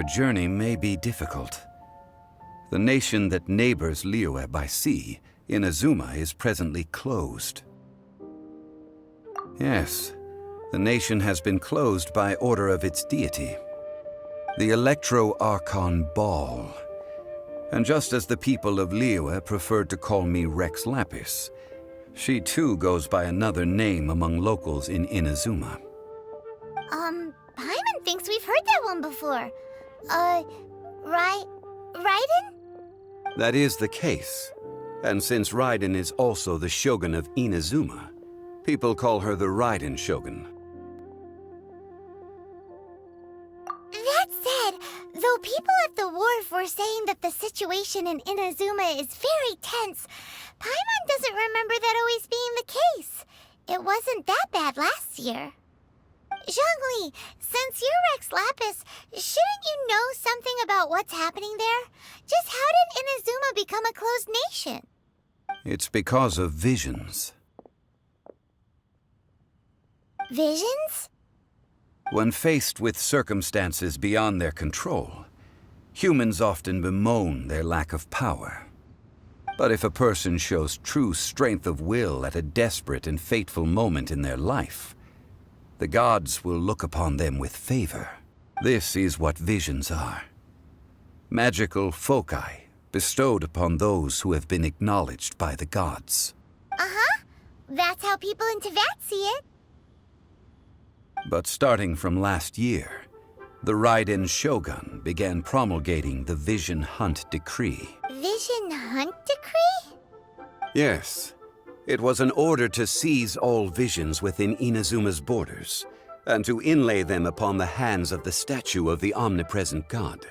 Your journey may be difficult. The nation that neighbors Liyue by sea, Inazuma, is presently closed. Yes, the nation has been closed by order of its deity, the Archon Ball. And just as the people of liyue preferred to call me Rex Lapis, she too goes by another name among locals in Inazuma. Paimon thinks we've heard that one before. Raiden? That is the case. And since Raiden is also the shogun of Inazuma, people call her the Raiden Shogun. That said, though people at the wharf were saying that the situation in Inazuma is very tense, Paimon doesn't remember that always being the case. It wasn't that bad last year. Zhongli, since you're Rex Lapis, shouldn't you know something about what's happening there? Just how did Inazuma become a closed nation? It's because of visions. Visions? When faced with circumstances beyond their control, humans often bemoan their lack of power. But if a person shows true strength of will at a desperate and fateful moment in their life, the gods will look upon them with favor. This is what visions are. Magical foci bestowed upon those who have been acknowledged by the gods. Uh-huh. That's how people in Teyvat see it. But starting from last year, the Raiden Shogun began promulgating the Vision Hunt Decree. Vision Hunt Decree? Yes. It was an order to seize all visions within Inazuma's borders, and to inlay them upon the hands of the statue of the omnipresent god.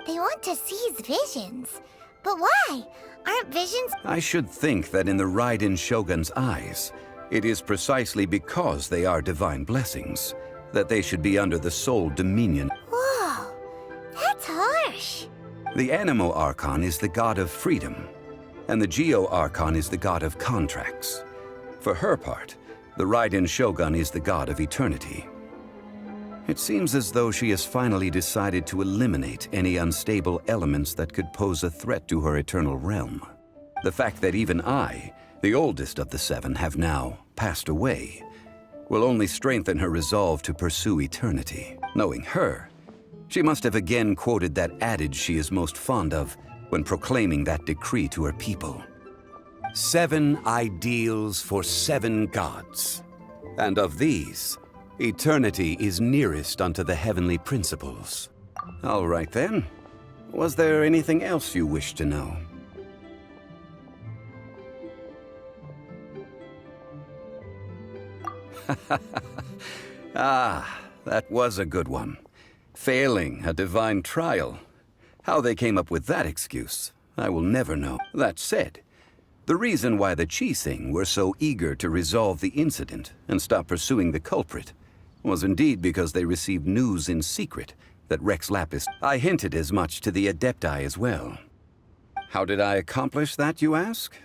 They want to seize visions. But why? Aren't visions... I should think that in the Raiden Shogun's eyes, it is precisely because they are divine blessings that they should be under the sole dominion. Whoa, that's harsh. The Anemo Archon is the god of freedom, and the Geo Archon is the god of contracts. For her part, the Raiden Shogun is the god of eternity. It seems as though she has finally decided to eliminate any unstable elements that could pose a threat to her eternal realm. The fact that even I, the oldest of the seven, have now passed away, will only strengthen her resolve to pursue eternity. Knowing her, she must have again quoted that adage she is most fond of when proclaiming that decree to her people. 7 ideals for 7 gods, and of these, eternity is nearest unto the heavenly principles. All right then. Was there anything else you wish to know? Ah, that was a good one. Failing a divine trial. How they came up with that excuse, I will never know. That said, the reason why the Qixing were so eager to resolve the incident and stop pursuing the culprit was indeed because they received news in secret that Rex Lapis... I hinted as much to the Adepti as well. How did I accomplish that, you ask?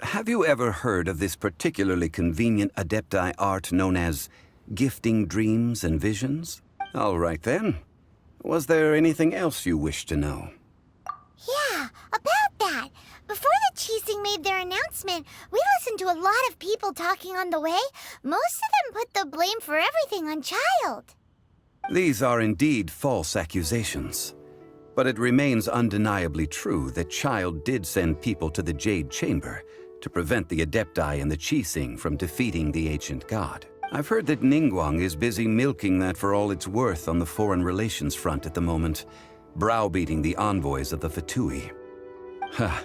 Have you ever heard of this particularly convenient Adepti art known as gifting dreams and visions? All right then. Was there anything else you wish to know? Yeah, about that. Before the Qixing made their announcement, we listened to a lot of people talking on the way. Most of them put the blame for everything on Child. These are indeed false accusations. But it remains undeniably true that Child did send people to the Jade Chamber to prevent the Adepti and the Qixing from defeating the ancient god. I've heard that Ningguang is busy milking that for all it's worth on the foreign relations front at the moment, browbeating the envoys of the Fatui. Ha!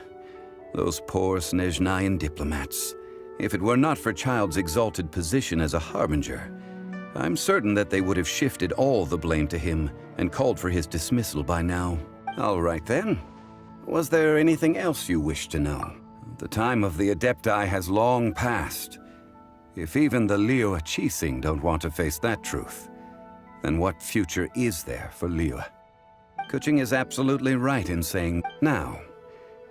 Those poor Snezhnayan diplomats. If it were not for Child's exalted position as a harbinger, I'm certain that they would have shifted all the blame to him and called for his dismissal by now. All right then. Was there anything else you wish to know? The time of the Adepti has long passed. If even the Liyue Qixing don't want to face that truth, then what future is there for Liyue? Kuching is absolutely right in saying, now,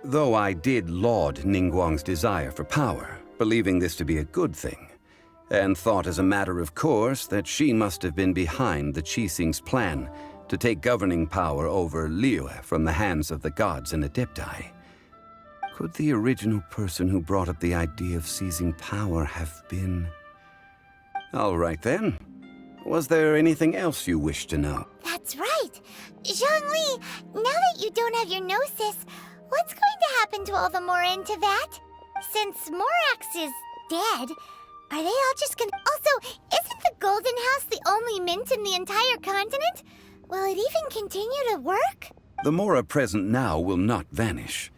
though I did laud Ningguang's desire for power, believing this to be a good thing, and thought as a matter of course that she must have been behind the Qixing's plan to take governing power over Liyue from the hands of the gods and Adepti. Could the original person who brought up the idea of seizing power have been... All right then. Was there anything else you wish to know? That's right. Zhongli, now that you don't have your gnosis, what's going to happen to all the Mora in Teyvat? Since Morax is dead, are they all just gonna... Also, isn't the Golden House the only mint in the entire continent? Will it even continue to work? The Mora present now will not vanish.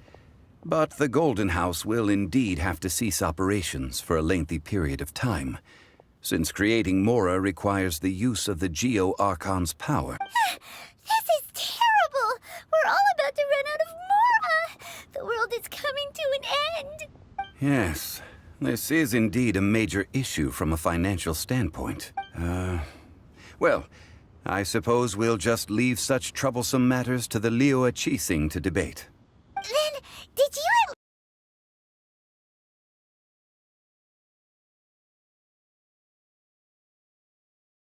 But the Golden House will indeed have to cease operations for a lengthy period of time, since creating Mora requires the use of the Geo-Archon's power. This is terrible! We're all about to run out of Mora! The world is coming to an end! Yes, this is indeed a major issue from a financial standpoint. Well, I suppose we'll just leave such troublesome matters to the liyue Qixing to debate. Then, did you